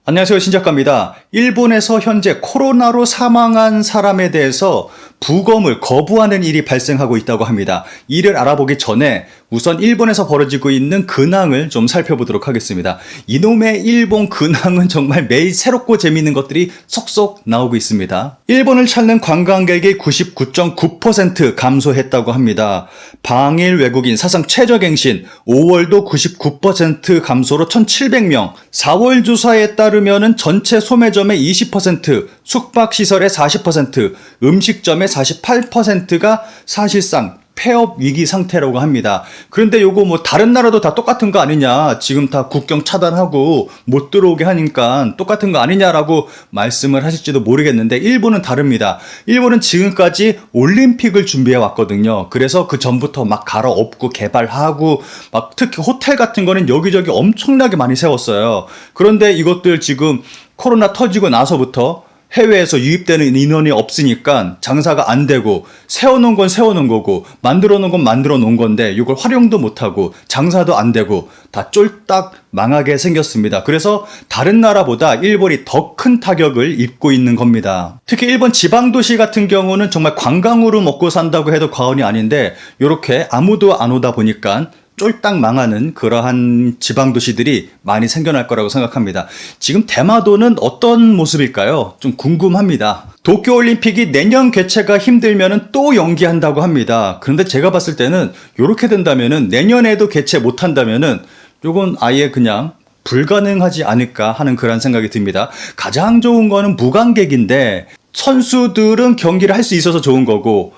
안녕하세요, 신작가입니다. 일본에서 현재 코로나로 사망한 사람에 대해서 부검을 거부하는 일이 발생하고 있다고 합니다. 이를 알아보기 전에 우선 일본에서 벌어지고 있는 근황을 좀 살펴보도록 하겠습니다. 이놈의 일본 근황은 정말 매일 새롭고 재미있는 것들이 속속 나오고 있습니다. 일본을 찾는 관광객이 99.9% 감소했다고 합니다. 방일 외국인 사상 최저갱신 5월도 99% 감소로 1,700명, 4월 조사에 따르면 전체 소매점의 20%, 숙박시설의 40%, 음식점의 48%가 사실상 폐업 위기 상태라고 합니다. 그런데 요거 뭐 다른 나라도 다 똑같은 거 아니냐, 지금 다 국경 차단하고 못 들어오게 하니까 똑같은 거 아니냐라고 말씀을 하실지도 모르겠는데, 일본은 다릅니다. 일본은 지금까지 올림픽을 준비해 왔거든요. 그래서 그 전부터 막 갈아엎고 개발하고 막 특히 호텔 같은 거는 여기저기 엄청나게 많이 세웠어요. 그런데 이것들 지금 코로나 터지고 나서부터 해외에서 유입되는 인원이 없으니까 장사가 안 되고, 세워놓은 건 세워놓은 거고 만들어 놓은 건 만들어 놓은 건데 이걸 활용도 못하고 장사도 안 되고 다 쫄딱 망하게 생겼습니다. 그래서 다른 나라보다 일본이 더 큰 타격을 입고 있는 겁니다. 특히 일본 지방도시 같은 경우는 정말 관광으로 먹고 산다고 해도 과언이 아닌데, 이렇게 아무도 안 오다 보니까 쫄딱 망하는 그러한 지방도시들이 많이 생겨날 거라고 생각합니다. 지금 대마도는 어떤 모습일까요? 좀 궁금합니다. 도쿄올림픽이 내년 개최가 힘들면 또 연기한다고 합니다. 그런데 제가 봤을 때는 이렇게 된다면, 내년에도 개최 못한다면 이건 아예 그냥 불가능하지 않을까 하는 그런 생각이 듭니다. 가장 좋은 거는 무관객인데, 선수들은 경기를 할 수 있어서 좋은 거고,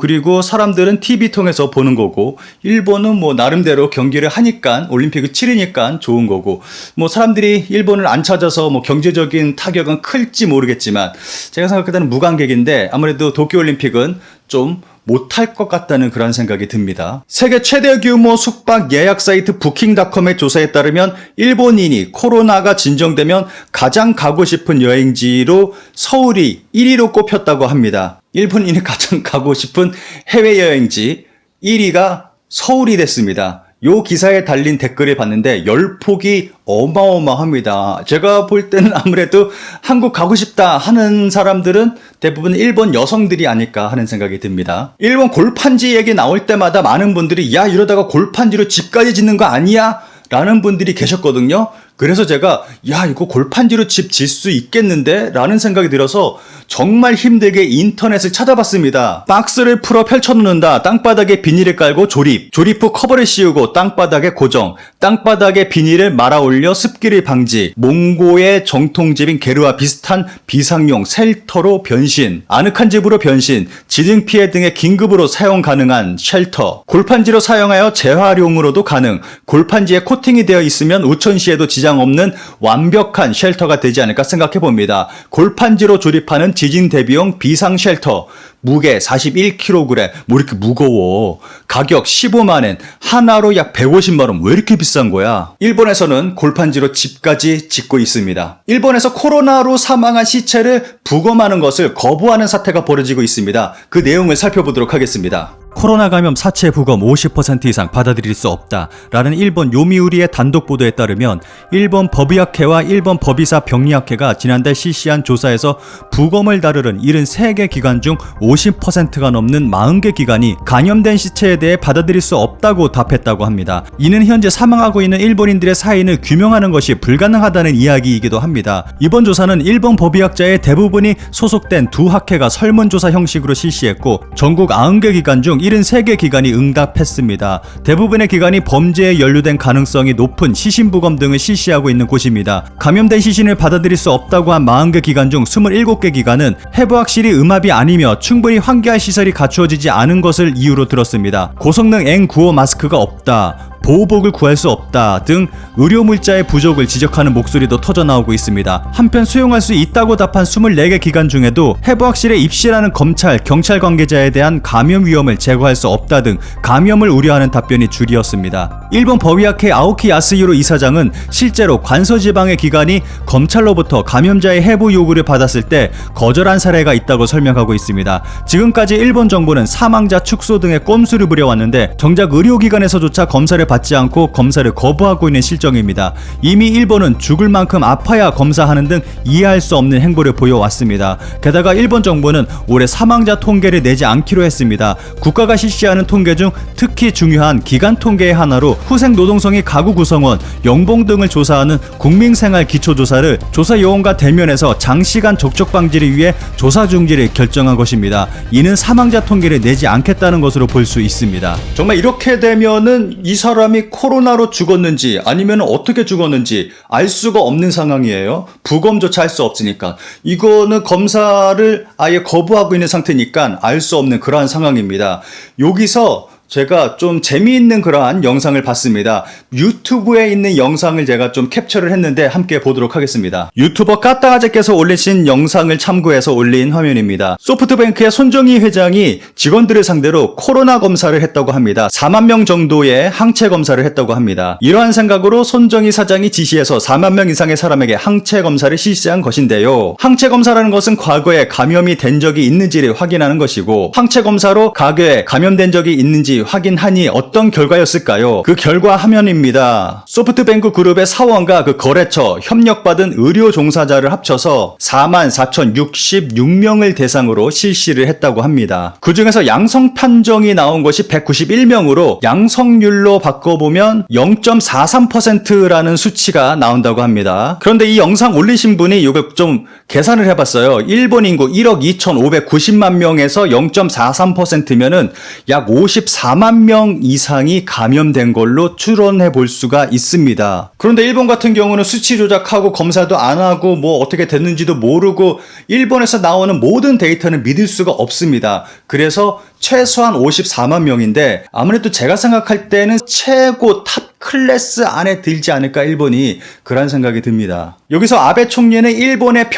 그리고 사람들은 TV 통해서 보는 거고, 일본은 나름대로 경기를 하니까, 올림픽을 치르니까 좋은 거고, 사람들이 일본을 안 찾아서 경제적인 타격은 클지 모르겠지만, 제가 생각할 때는 무관객인데 아무래도 도쿄올림픽은 좀 못할 것 같다는 그런 생각이 듭니다. 세계 최대 규모 숙박 예약 사이트 부킹닷컴의 조사에 따르면 일본인이 코로나가 진정되면 가장 가고 싶은 여행지로 서울이 1위로 꼽혔다고 합니다. 일본인이 가장 가고 싶은 해외여행지 1위가 서울이 됐습니다. 요 기사에 달린 댓글을 봤는데 열폭이 어마어마합니다. 제가 볼 때는 아무래도 한국 가고 싶다 하는 사람들은 대부분 일본 여성들이 아닐까 하는 생각이 듭니다. 일본 골판지 얘기 나올 때마다 많은 분들이 야, 이러다가 골판지로 집까지 짓는 거 아니야? 라는 분들이 계셨거든요. 그래서 제가 이거 골판지로 집 질 수 있겠는데? 라는 생각이 들어서 정말 힘들게 인터넷을 찾아봤습니다. 박스를 풀어 펼쳐놓는다. 땅바닥에 비닐을 깔고 조립 후 커버를 씌우고 땅바닥에 고정, 땅바닥에 비닐을 말아 올려 습기를 방지, 몽고의 정통집인 게르와 비슷한 비상용 쉘터로 변신, 아늑한 집으로 변신, 지진 피해 등의 긴급으로 사용 가능한 쉘터, 골판지로 사용하여 재활용으로도 가능, 골판지에 코팅이 되어 있으면 우천시에도 지장 없는 완벽한 쉘터가 되지 않을까 생각해봅니다. 골판지로 조립하는 지진 대비용 비상 쉘터, 무게 41kg, 이렇게 무거워. 가격 15만엔, 하나로 약 150만원. 왜 이렇게 비싼 거야? 일본에서는 골판지로 집까지 짓고 있습니다. 일본에서 코로나로 사망한 시체를 부검하는 것을 거부하는 사태가 벌어지고 있습니다. 그 내용을 살펴보도록 하겠습니다. 코로나 감염 사체 부검 50% 이상 받아들일 수 없다 라는 일본 요미우리의 단독 보도에 따르면, 일본 법의학회와 일본 법의사 병리학회가 지난달 실시한 조사에서 부검을 다루는 73개 기관 중 50%가 넘는 40개 기관이 감염된 시체에 대해 받아들일 수 없다고 답했다고 합니다. 이는 현재 사망하고 있는 일본인들의 사인을 규명하는 것이 불가능하다는 이야기이기도 합니다. 이번 조사는 일본 법의학자의 대부분이 소속된 두 학회가 설문조사 형식으로 실시했고, 전국 90개 기관 중 73개 기관이 응답했습니다. 대부분의 기관이 범죄에 연루된 가능성이 높은 시신부검 등을 실시하고 있는 곳입니다. 감염된 시신을 받아들일 수 없다고 한 40개 기관 중 27개 기관은 해부학실이 음압이 아니며 충분히 환기할 시설이 갖추어지지 않은 것을 이유로 들었습니다. 고성능 N95 마스크가 없다, 보호복을 구할 수 없다 등 의료물자의 부족을 지적하는 목소리도 터져나오고 있습니다. 한편 수용할 수 있다고 답한 24개 기관 중에도 해부학실에 입실하는 검찰, 경찰 관계자에 대한 감염 위험을 제거할 수 없다 등 감염을 우려하는 답변이 줄이었습니다. 일본 법의학회 아오키 야스히로 이사장은 실제로 관서지방의 기관이 검찰로부터 감염자의 해부 요구를 받았을 때 거절한 사례가 있다고 설명하고 있습니다. 지금까지 일본 정부는 사망자 축소 등의 꼼수를 부려왔는데, 정작 의료기관에서조차 검사를 받지 않고 검사를 거부하고 있는 실정입니다. 이미 일본은 죽을 만큼 아파야 검사하는 등 이해할 수 없는 행보를 보여왔습니다. 게다가 일본 정부는 올해 사망자 통계를 내지 않기로 했습니다. 국가가 실시하는 통계 중 특히 중요한 기간 통계의 하나로 후생 노동성이 가구 구성원, 연봉 등을 조사하는 국민생활 기초조사를 조사 요원과 대면에서 장시간 접촉 방지를 위해 조사 중지를 결정한 것입니다. 이는 사망자 통계를 내지 않겠다는 것으로 볼 수 있습니다. 정말 이렇게 되면은 이 사람이 코로나로 죽었는지 아니면 어떻게 죽었는지 알 수가 없는 상황이에요. 부검조차 할 수 없으니까. 이거는 검사를 아예 거부하고 있는 상태니까 알 수 없는 그러한 상황입니다. 여기서 제가 좀 재미있는 그러한 영상을 봤습니다. 유튜브에 있는 영상을 제가 좀 캡처를 했는데 함께 보도록 하겠습니다. 유튜버 까따가제께서 올리신 영상을 참고해서 올린 화면입니다. 소프트뱅크의 손정희 회장이 직원들을 상대로 코로나 검사를 했다고 합니다. 4만 명 정도의 항체 검사를 했다고 합니다. 이러한 생각으로 손정희 사장이 지시해서 4만 명 이상의 사람에게 항체 검사를 실시한 것인데요. 항체 검사라는 것은 과거에 감염이 된 적이 있는지를 확인하는 것이고, 항체 검사로 과거에 감염된 적이 있는지 확인하니 어떤 결과였을까요? 그 결과 화면입니다. 소프트뱅크 그룹의 사원과 그 거래처, 협력받은 의료 종사자를 합쳐서 44,066명을 대상으로 실시를 했다고 합니다. 그 중에서 양성 판정이 나온 것이 191명으로 양성률로 바꿔보면 0.43%라는 수치가 나온다고 합니다. 그런데 이 영상 올리신 분이 이거 좀 계산을 해봤어요. 일본 인구 1억 2,590만 명에서 0.43%면은 약 54만 명 이상이 감염된 걸로 추론해 볼 수가 있습니다. 그런데 일본 같은 경우는 수치 조작하고 검사도 안 하고 뭐 어떻게 됐는지도 모르고 일본에서 나오는 모든 데이터는 믿을 수가 없습니다. 그래서 최소한 54만 명인데 아무래도 제가 생각할 때는 최고 탑 클래스 안에 들지 않을까 일본이, 그런 생각이 듭니다. 여기서 아베 총리는 일본의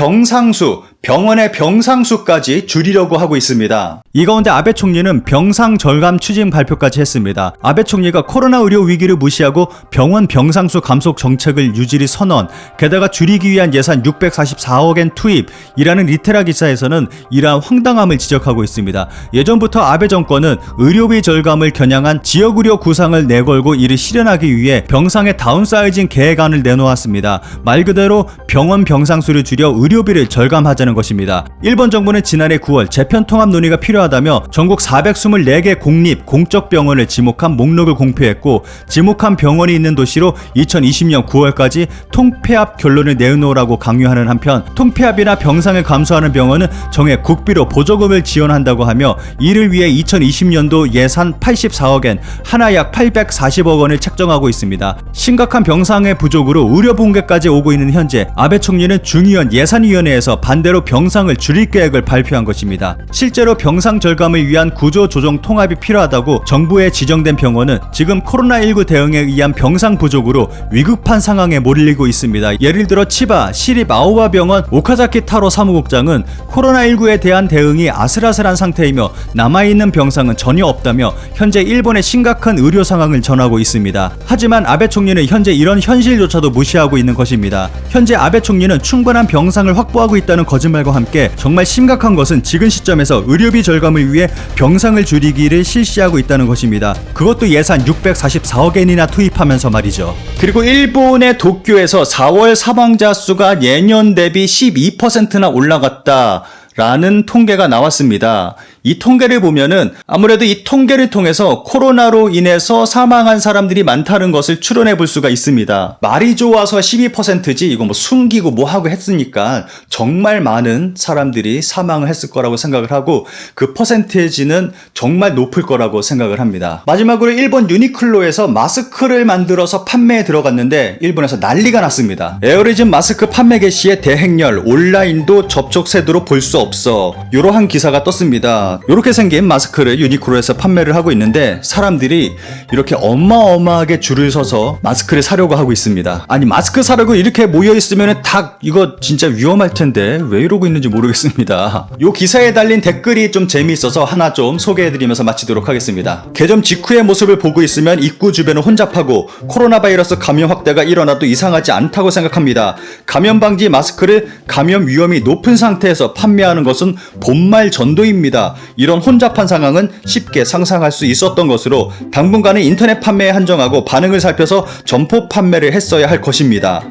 병원의 병상수까지 줄이려고 하고 있습니다. 이 가운데 아베 총리는 병상 절감 추진 발표까지 했습니다. 아베 총리가 코로나 의료 위기를 무시하고 병원 병상수 감소 정책을 유지리 선언, 게다가 줄이기 위한 예산 644억엔 투입이라는 리테라 기사에서는 이러한 황당함을 지적하고 있습니다. 예전부터 아베 정권은 의료비 절감을 겨냥한 지역의료 구상을 내걸고 이를 실현하기 위해 병상의 다운사이징 계획안을 내놓았습니다. 말 그대로 병원 병상수를 줄여 의료비를 절감하자는 것입니다. 일본 정부는 지난해 9월 재편통합 논의가 필요하다며 전국 424개 공립, 공적 병원을 지목한 목록을 공표했고, 지목한 병원이 있는 도시로 2020년 9월까지 통폐합 결론을 내놓으라고 강요하는 한편, 통폐합이나 병상을 감소하는 병원은 정해 국비로 보조금을 지원한다고 하며, 이를 위해 2020년도 예산 84억엔 하나 약 840억 원을 책정하고 있습니다. 심각한 병상의 부족으로 의료 붕괴까지 오고 있는 현재, 아베 총리는 중의원 예산위원회에서 반대로 병상을 줄일 계획을 발표한 것입니다. 실제로 병상 절감을 위한 구조 조정 통합이 필요하다고 정부에 지정된 병원은 지금 코로나19 대응에 의한 병상 부족으로 위급한 상황에 몰리고 있습니다. 예를 들어 치바 시립 아오바 병원 오카자키 타로 사무국장은 코로나19에 대한 대응이 아슬아슬한 상태이며 남아있는 병상은 전혀 없다며 현재 일본의 심각한 의료 상황을 전하고 있습니다. 하지만 아베 총리는 현재 이런 현실조차도 무시하고 있는 것입니다. 현재 아베 총리는 충분한 병상을 확보하고 있다는 거짓말과 함께 정말 심각한 것은 지금 시점에서 의료비 절감을 위해 병상을 줄이기를 실시하고 있다는 것입니다. 그것도 예산 644억엔이나 투입하면서 말이죠. 그리고 일본의 도쿄에서 4월 사망자 수가 예년 대비 12%나 올라갔다 라는 통계가 나왔습니다. 이 통계를 보면은 아무래도 이 통계를 통해서 코로나로 인해서 사망한 사람들이 많다는 것을 추론해 볼 수가 있습니다. 말이 좋아서 12%지 이거 뭐 숨기고 뭐 하고 했으니까 정말 많은 사람들이 사망을 했을 거라고 생각을 하고, 그 퍼센테이지는 정말 높을 거라고 생각을 합니다. 마지막으로 일본 유니클로에서 마스크를 만들어서 판매에 들어갔는데 일본에서 난리가 났습니다. 에어리즘 마스크 판매 개시의 대행렬, 온라인도 접촉 세도로 볼 수 없어, 이러한 기사가 떴습니다. 이렇게 생긴 마스크를 유니클로에서 판매를 하고 있는데 사람들이 이렇게 어마어마하게 줄을 서서 마스크를 사려고 하고 있습니다. 아니, 마스크 사려고 이렇게 모여있으면 닭 이거 진짜 위험할 텐데 왜 이러고 있는지 모르겠습니다. 이 기사에 달린 댓글이 좀 재미있어서 하나 좀 소개해드리면서 마치도록 하겠습니다. 개점 직후의 모습을 보고 있으면 입구 주변은 혼잡하고 코로나 바이러스 감염 확대가 일어나도 이상하지 않다고 생각합니다. 감염 방지 마스크를 감염 위험이 높은 상태에서 판매하는 것은 본말 전도입니다. 이런 혼잡한 상황은 쉽게 상상할 수 있었던 것으로 당분간은 인터넷 판매에 한정하고 반응을 살펴서 점포 판매를 했어야 할 것입니다.